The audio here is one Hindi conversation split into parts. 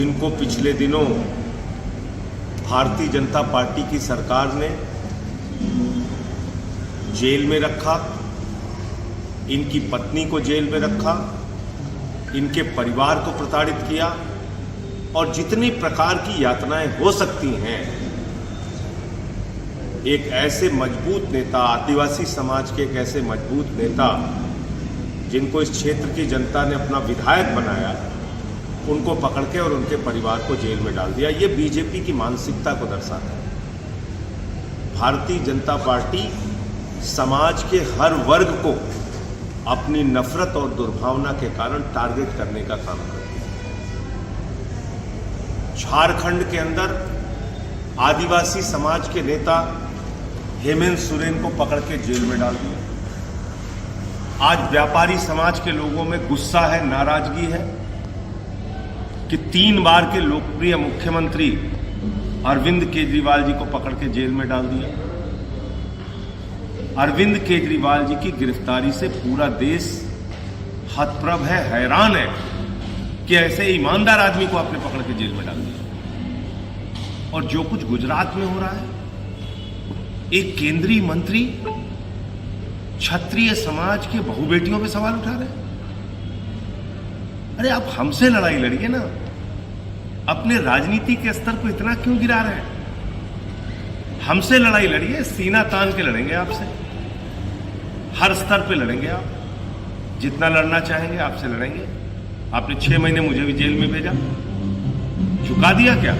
इनको पिछले दिनों भारतीय जनता पार्टी की सरकार ने जेल में रखा, इनकी पत्नी को जेल में रखा, इनके परिवार को प्रताड़ित किया और जितनी प्रकार की यातनाएं हो सकती हैं, एक ऐसे मजबूत नेता, आदिवासी समाज के एक ऐसे मजबूत नेता जिनको इस क्षेत्र की जनता ने अपना विधायक बनाया, उनको पकड़ के और उनके परिवार को जेल में डाल दिया। ये बीजेपी की मानसिकता को दर्शाता है। भारतीय जनता पार्टी समाज के हर वर्ग को अपनी नफरत और दुर्भावना के कारण टारगेट करने का काम करती है। झारखंड के अंदर आदिवासी समाज के नेता हेमंत सोरेन को पकड़ के जेल में डाल दिया। आज व्यापारी समाज के लोगों में गुस्सा है, नाराजगी है कि 3 बार के लोकप्रिय मुख्यमंत्री अरविंद केजरीवाल जी को पकड़ के जेल में डाल दिया। अरविंद केजरीवाल जी की गिरफ्तारी से पूरा देश हतप्रभ है, हैरान है कि ऐसे ईमानदार आदमी को आपने पकड़ के जेल में डाल दिया। और जो कुछ गुजरात में हो रहा है, एक केंद्रीय मंत्री क्षत्रिय समाज के बहु बेटियों पे सवाल उठा रहे हैं। अरे आप हमसे लड़ाई लड़िए ना, अपने राजनीति के स्तर को इतना क्यों गिरा रहे हैं? हमसे लड़ाई लड़िए, सीना तान के लड़ेंगे आपसे, हर स्तर पे लड़ेंगे आप, जितना लड़ना चाहेंगे आपसे लड़ेंगे। आपने 6 महीने मुझे भी जेल में भेजा, झुका दिया क्या?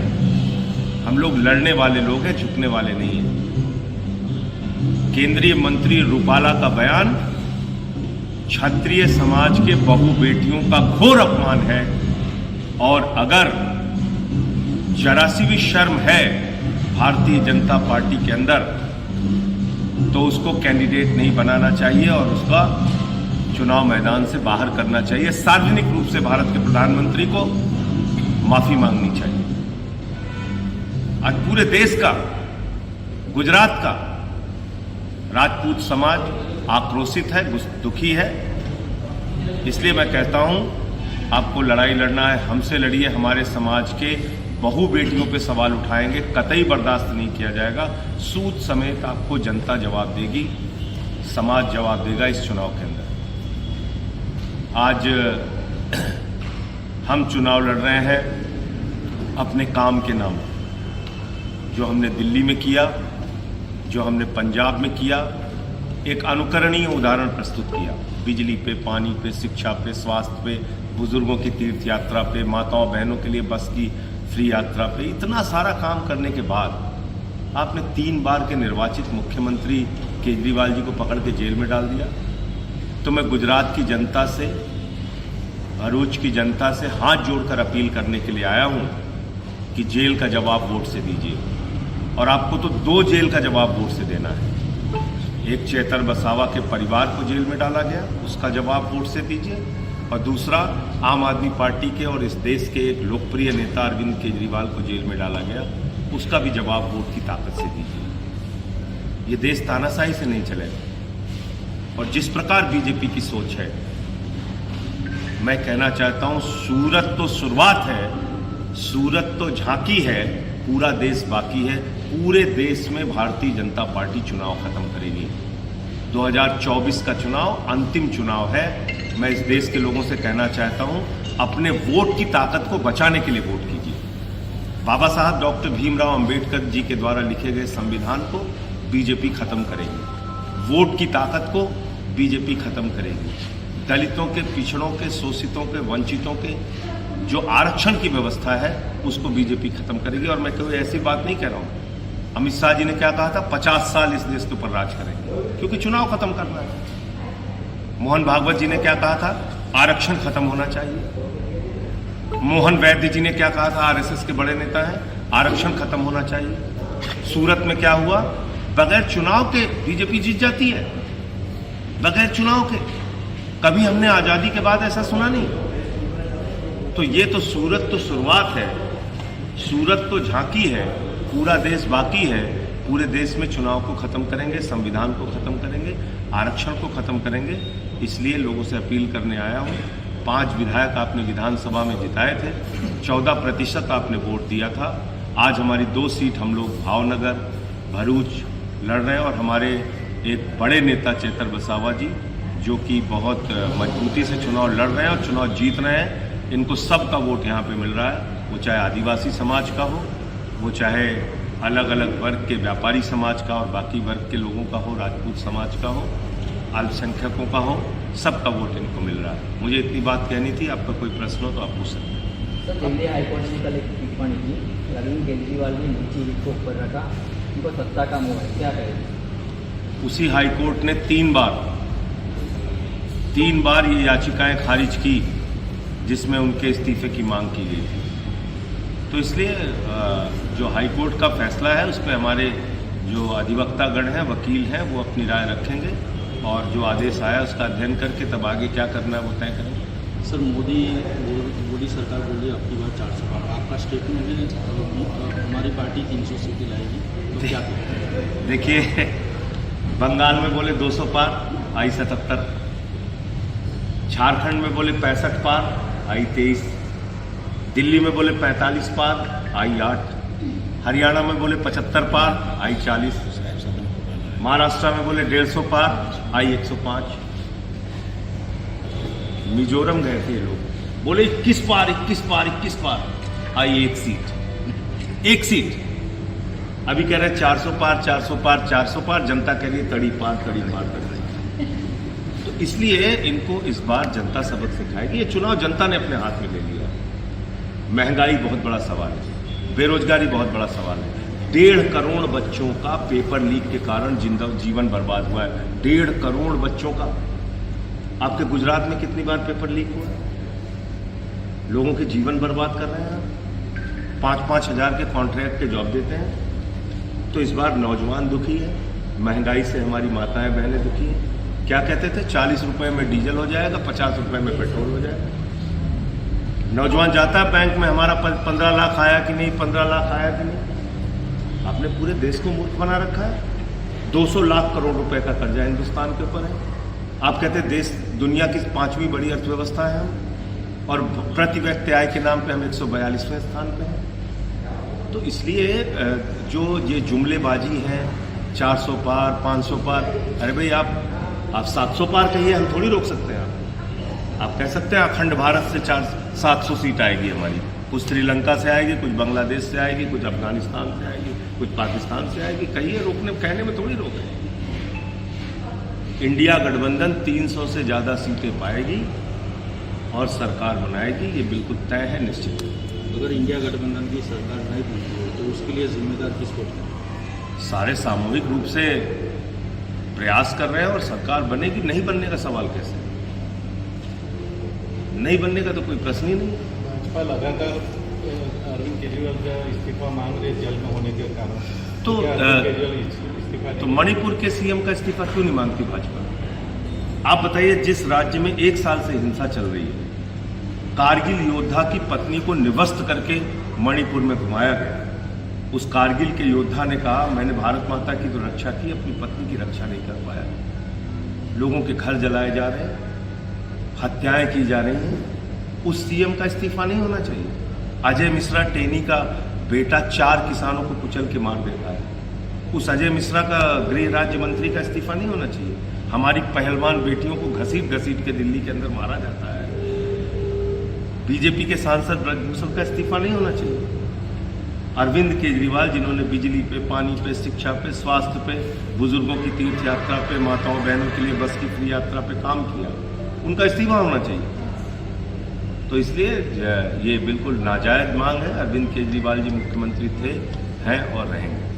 हम लोग लड़ने वाले लोग हैं, झुकने वाले नहीं हैं। केंद्रीय मंत्री रूपाला का बयान क्षत्रिय समाज के बहु बेटियों का घोर अपमान है और अगर जरा सी भी शर्म है भारतीय जनता पार्टी के अंदर तो उसको कैंडिडेट नहीं बनाना चाहिए और उसका चुनाव मैदान से बाहर करना चाहिए। सार्वजनिक रूप से भारत के प्रधानमंत्री को माफी मांगनी चाहिए। आज पूरे देश का, गुजरात का राजपूत समाज आक्रोशित है, दुखी है। इसलिए मैं कहता हूं, आपको लड़ाई लड़ना है, हमसे लड़िए। हमारे समाज के बहु बेटियों पे सवाल उठाएंगे, कतई बर्दाश्त नहीं किया जाएगा। सूद समेत आपको जनता जवाब देगी, समाज जवाब देगा इस चुनाव के अंदर। आज हम चुनाव लड़ रहे हैं अपने काम के नाम, जो हमने दिल्ली में किया, जो हमने पंजाब में किया, एक अनुकरणीय उदाहरण प्रस्तुत किया। बिजली पे, पानी पे, शिक्षा पे, स्वास्थ्य पे, बुजुर्गों की तीर्थ यात्रा पे, माताओं बहनों के लिए बस की फ्री यात्रा पे, इतना सारा काम करने के बाद आपने 3 बार के निर्वाचित मुख्यमंत्री केजरीवाल जी को पकड़ के जेल में डाल दिया। तो मैं गुजरात की जनता से, भरूच की जनता से हाथ जोड़कर अपील करने के लिए आया हूं कि जेल का जवाब वोट से दीजिए। और आपको तो 2 जेल का जवाब वोट से देना है। एक चेतर बसावा के परिवार को जेल में डाला गया, उसका जवाब वोट से दीजिए। और दूसरा, आम आदमी पार्टी के और इस देश के एक लोकप्रिय नेता अरविंद केजरीवाल को जेल में डाला गया, उसका भी जवाब वोट की ताकत से दीजिए। ये देश तानाशाही से नहीं चलेगा। और जिस प्रकार बीजेपी की सोच है, मैं कहना चाहता हूं, सूरत तो शुरुआत है, सूरत तो झांकी है, पूरा देश बाकी है। पूरे देश में भारतीय जनता पार्टी चुनाव खत्म करेगी। 2024 का चुनाव अंतिम चुनाव है। मैं इस देश के लोगों से कहना चाहता हूं, अपने वोट की ताकत को बचाने के लिए वोट कीजिए। बाबा साहब डॉक्टर भीमराव अंबेडकर जी के द्वारा लिखे गए संविधान को बीजेपी खत्म करेगी। वोट की ताकत को बीजेपी खत्म करेगी। दलितों के, पिछड़ों के, शोषितों के, वंचितों के जो आरक्षण की व्यवस्था है, उसको बीजेपी खत्म करेगी। और मैं कोई ऐसी बात नहीं कह रहा हूं। अमित शाह जी ने क्या कहा था? 50 साल इस देश के ऊपर राज करेंगे, क्योंकि चुनाव खत्म करना है। मोहन भागवत जी ने क्या कहा था? आरक्षण खत्म होना चाहिए। मोहन वैद्य जी ने क्या कहा था? आरएसएस के बड़े नेता हैं, आरक्षण खत्म होना चाहिए। सूरत में क्या हुआ? बगैर चुनाव के बीजेपी जीत जाती है, बगैर चुनाव के। कभी हमने आजादी के बाद ऐसा सुना नहीं। तो ये तो सूरत तो शुरुआत है, सूरत तो झांकी है, पूरा देश बाकी है। पूरे देश में चुनाव को खत्म करेंगे, संविधान को खत्म करेंगे, आरक्षण को खत्म करेंगे। इसलिए लोगों से अपील करने आया हूं 5 विधायक आपने विधानसभा में जिताए थे, 14% आपने वोट दिया था। आज हमारी 2 सीट हम लोग भावनगर, भरूच लड़ रहे हैं और हमारे एक बड़े नेता चेतर वसावा जी जो कि बहुत मजबूती से चुनाव लड़ रहे हैं और चुनाव जीत रहे हैं। इनको सबका वोट यहाँ पे मिल रहा है, वो चाहे आदिवासी समाज का हो, वो चाहे अलग अलग वर्ग के व्यापारी समाज का और बाकी वर्ग के लोगों का हो, राजपूत समाज का हो, अल्पसंख्यकों का हो, सबका वोट इनको मिल रहा है। मुझे इतनी बात कहनी थी। आपका कोई प्रश्न हो तो आप पूछ सकते हैं। सर, दिल्ली हाईकोर्ट ने कल एक टिप्पणी की, अरविंद केजरीवाल ने नीची हिट को ऊपर रखा, उनको सत्ता का मोह है, क्या कहेंगे? उसी हाईकोर्ट ने 3 बार ये याचिकाएं खारिज की जिसमें उनके इस्तीफे की मांग की गई थी। तो इसलिए जो हाईकोर्ट का फैसला है उस पर हमारे जो अधिवक्तागण हैं, वकील हैं, वो अपनी राय रखेंगे और जो आदेश आया उसका अध्ययन करके तब आगे क्या करना है वो तय करेंगे। सर, मोदी सरकार बोली आपकी बार 400 पार, आपका स्टेटमेंट है हमारी पार्टी 300 सीटें लाएगी, तो क्या करें? देखिए, बंगाल में बोले 200 पार, आई 77। झारखंड में बोले 65 पार, आई 23। दिल्ली में बोले 45 पार, आई 8। हरियाणा में बोले 75 पार, आई 40। महाराष्ट्र में बोले 150 पार, आई 105। मिजोरम गए थे ये लोग, बोले 21 पार, आई 1 सीट। 1 सीट। अभी कह रहे हैं 400 पार, 400 पार, 400 पार। जनता कह रही है तड़ी पार कर रही। तो इसलिए इनको इस बार जनता सबक सिखाएगी। ये चुनाव जनता ने अपने हाथ में ले लिया। महंगाई बहुत बड़ा सवाल है, बेरोजगारी बहुत बड़ा सवाल है। 1.5 करोड़ बच्चों का पेपर लीक के कारण जीवन बर्बाद हुआ है। 1.5 करोड़ बच्चों का। आपके गुजरात में कितनी बार पेपर लीक हुआ है? लोगों के जीवन बर्बाद कर रहे हैं आप। 5-5 हज़ार के कॉन्ट्रैक्ट के जॉब देते हैं। तो इस बार नौजवान दुखी है, महंगाई से हमारी माताएं बहनें दुखी हैं। क्या कहते थे? 40 रुपए में डीजल हो जाएगा, 50 रुपए में पेट्रोल हो जाएगा। नौजवान जाता है बैंक में, हमारा 15 लाख आया कि नहीं, 15 लाख आया कि नहीं। आपने पूरे देश को मूर्ख बना रखा है। 200 लाख करोड़ रुपए का कर्जा हिंदुस्तान के ऊपर है। आप कहते हैं देश दुनिया की 5वीं बड़ी अर्थव्यवस्था है हम, और प्रति व्यक्ति आय के नाम पे हम 142वें स्थान पे हैं। तो इसलिए जो ये जुमलेबाजी है, 400 पार, 500 पार, अरे भाई आप 700 पार कहिए, हम थोड़ी रोक सकते हैं। आप कह सकते हैं अखंड भारत से 700 सीट आएगी हमारी। कुछ श्रीलंका से आएगी, कुछ बांग्लादेश से आएगी, कुछ अफगानिस्तान से आएगी, कुछ पाकिस्तान से आएगी। कहिए, रोकने कहने में थोड़ी रोक है। इंडिया गठबंधन 300 से ज़्यादा सीटें पाएगी और सरकार बनाएगी, ये बिल्कुल तय है, निश्चित है। अगर इंडिया गठबंधन की सरकार नहीं बनती है तो उसके लिए जिम्मेदार किसको है? सारे सामूहिक रूप से प्रयास कर रहे हैं और सरकार बनेगी। नहीं बनने का सवाल कैसे? नहीं बनने का तो कोई प्रश्न ही नहीं। भाजपा लगातार अरविंद केजरीवाल का इस्तीफा मांग रहे जेल में होने के कारण, तो मणिपुर के सीएम का इस्तीफा क्यों नहीं मांगती भाजपा? आप बताइए, जिस राज्य में 1 साल से हिंसा चल रही है, कारगिल योद्धा की पत्नी को निवस्त करके मणिपुर में घुमाया गया। उस कारगिल के योद्धा ने कहा, मैंने भारत माता की तो रक्षा की, अपनी पत्नी की रक्षा नहीं कर पाया। लोगों के घर जलाए जा रहे हैं, हत्याएं की जा रही हैं। उस सीएम का इस्तीफा नहीं होना चाहिए। अजय मिश्रा टेनी का बेटा 4 किसानों को कुचल के मार देता है। उस अजय मिश्रा का गृह राज्य मंत्री का इस्तीफा नहीं होना चाहिए। हमारी पहलवान बेटियों को घसीट घसीट के दिल्ली के अंदर मारा जाता है। बीजेपी के सांसद ब्रजभूषण का इस्तीफा नहीं होना चाहिए। अरविंद केजरीवाल, जिन्होंने बिजली पे, पानी पे, शिक्षा पे, स्वास्थ्य पे, बुजुर्गों की तीर्थ यात्रा पे, माताओं बहनों के लिए बस की फ्री यात्रा पे काम किया, उनका इस्तीफा होना चाहिए। तो इसलिए ये बिल्कुल नाजायज मांग है। अरविंद केजरीवाल जी मुख्यमंत्री थे, हैं और रहेंगे।